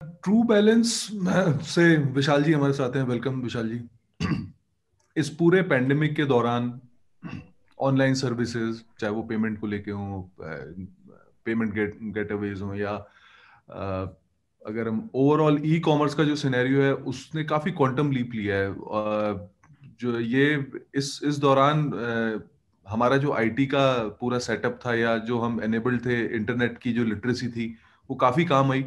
True balance से विशाल जी हमारे साथ हैं। वेलकम विशाल जी। इस पूरे पेंडेमिक के दौरान ऑनलाइन सर्विसेज, चाहे वो पेमेंट को लेके हों, पेमेंट गेटअवेज हों, या अगर हम ओवरऑल ई कॉमर्स का जो सिनेरियो है उसने काफ़ी क्वांटम लीप लिया है। जो ये इस दौरान हमारा जो आईटी का पूरा सेटअप था, या जो हम एनेबल्ड थे, इंटरनेट की जो लिटरेसी थी, वो काफ़ी काम आई।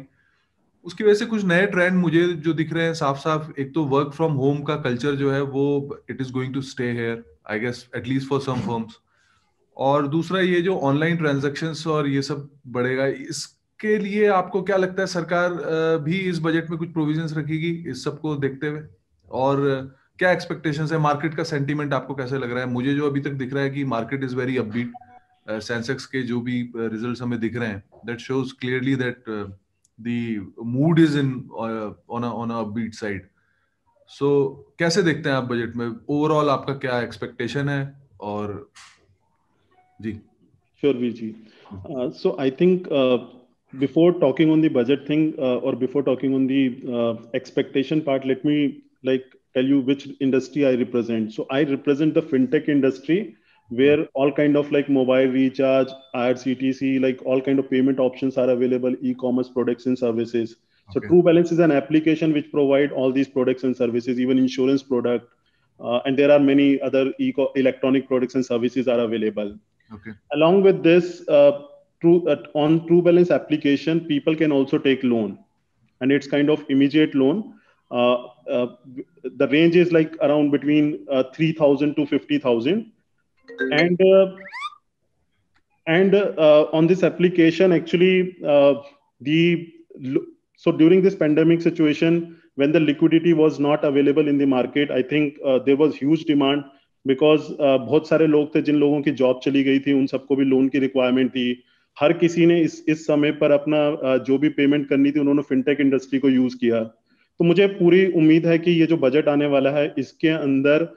उसकी वजह से कुछ नए ट्रेंड मुझे जो दिख रहे हैं साफ साफ, एक तो वर्क फ्रॉम होम का कल्चर जो है वो it is going to stay here, I guess at least for some firms. और दूसरा ये जो ऑनलाइन ट्रांजैक्शंस और ये सब बढ़ेगा, इसके लिए आपको क्या लगता है सरकार भी इस बजट में कुछ प्रोविजंस रखेगी इस सब को देखते हुए? और क्या एक्सपेक्टेशंस है? मार्केट का सेंटीमेंट आपको कैसे लग रहा है? मुझे जो अभी तक दिख रहा है कि market is very upbeat. Sensex के जो भी रिजल्ट्स हमें दिख रहे हैं, that shows clearly that the mood is in on a upbeat side. So कैसे देखते हैं आप बजट में? ओवरऑल आपका क्या एक्सपेक्टेशन है? और जी। Sure, VG. So I think before talking on the budget thing or before talking on the expectation part, let me like tell you which industry I represent. So I represent the fintech industry where all kind of like mobile recharge, IRCTC, like all kind of payment options are available, e-commerce products and services. So Okay. True Balance is an application which provide all these products and services, even insurance product, and there are many other electronic products and services are available. Okay. Along with this, on True Balance application, people can also take loan, and it's kind of immediate loan. Uh, uh, the range is like around between 3,000 to 50,000, and on this application, actually, the so during this pandemic situation, when the liquidity was not available in the market, I think there was huge demand because बहुत सारे लोग थे जिन लोगों की job चली गई थी, उन सबको भी लोन की रिक्वायरमेंट थी। हर किसी ने इस समय पर अपना जो भी पेमेंट करनी थी उन्होंने फिनटेक इंडस्ट्री को यूज किया। तो मुझे पूरी उम्मीद है कि ये जो बजट आने वाला है इसके अंदर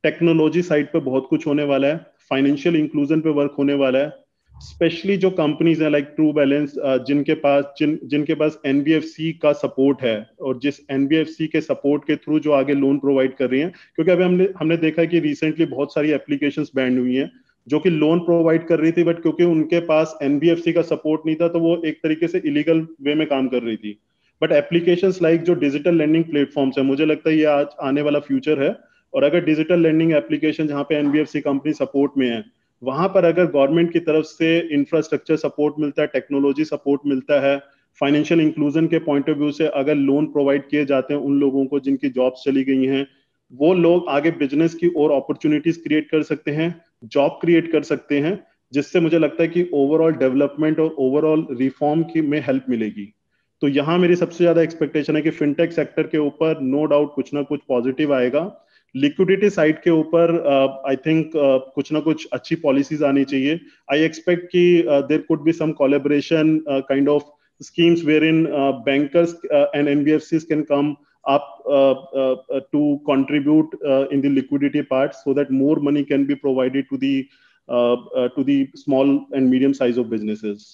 टेक्नोलॉजी साइड पे बहुत कुछ होने वाला है, फाइनेंशियल इंक्लूजन पे वर्क होने वाला है। स्पेशली जो कंपनीज हैं लाइक ट्रू बैलेंस, जिनके पास एनबीएफसी का सपोर्ट है, और जिस एनबीएफसी के सपोर्ट के थ्रू जो आगे लोन प्रोवाइड कर रही हैं, क्योंकि अभी हमने हमने देखा है कि रिसेंटली बहुत सारी एप्लीकेशंस बैंड हुई हैं जो कि लोन प्रोवाइड कर रही थी, बट क्योंकि उनके पास एनबीएफसी का सपोर्ट नहीं था तो वो एक तरीके से इलीगल वे में काम कर रही थी। बट एप्लीकेशंस लाइक जो डिजिटल लैंडिंग प्लेटफॉर्म्स है, मुझे लगता है ये आज आने वाला फ्यूचर है। और अगर डिजिटल लैंडिंग एप्लीकेशन जहां पे एनबीएफसी कंपनी सपोर्ट में है, वहां पर अगर गवर्नमेंट की तरफ से इंफ्रास्ट्रक्चर सपोर्ट मिलता है, टेक्नोलॉजी सपोर्ट मिलता है, फाइनेंशियल इंक्लूजन के पॉइंट ऑफ व्यू से अगर लोन प्रोवाइड किए जाते हैं उन लोगों को जिनकी जॉब्स चली गई हैं, वो लोग आगे बिजनेस की और अपॉर्चुनिटीज क्रिएट कर सकते हैं, जॉब क्रिएट कर सकते हैं, जिससे मुझे लगता है कि ओवरऑल डेवलपमेंट और ओवरऑल रिफॉर्म की में हेल्प मिलेगी। तो यहाँ मेरी सबसे ज्यादा एक्सपेक्टेशन है कि फिनटेक सेक्टर के ऊपर नो डाउट कुछ ना कुछ पॉजिटिव आएगा। लिक्विडिटी साइड के ऊपर आई थिंक कुछ ना कुछ अच्छी पॉलिसीज आनी चाहिए। आई एक्सपेक्ट कि there could be some collaboration kind of schemes wherein bankers and NBFCs can come up to contribute in the liquidity part so that more money can be provided to the small and medium size of businesses.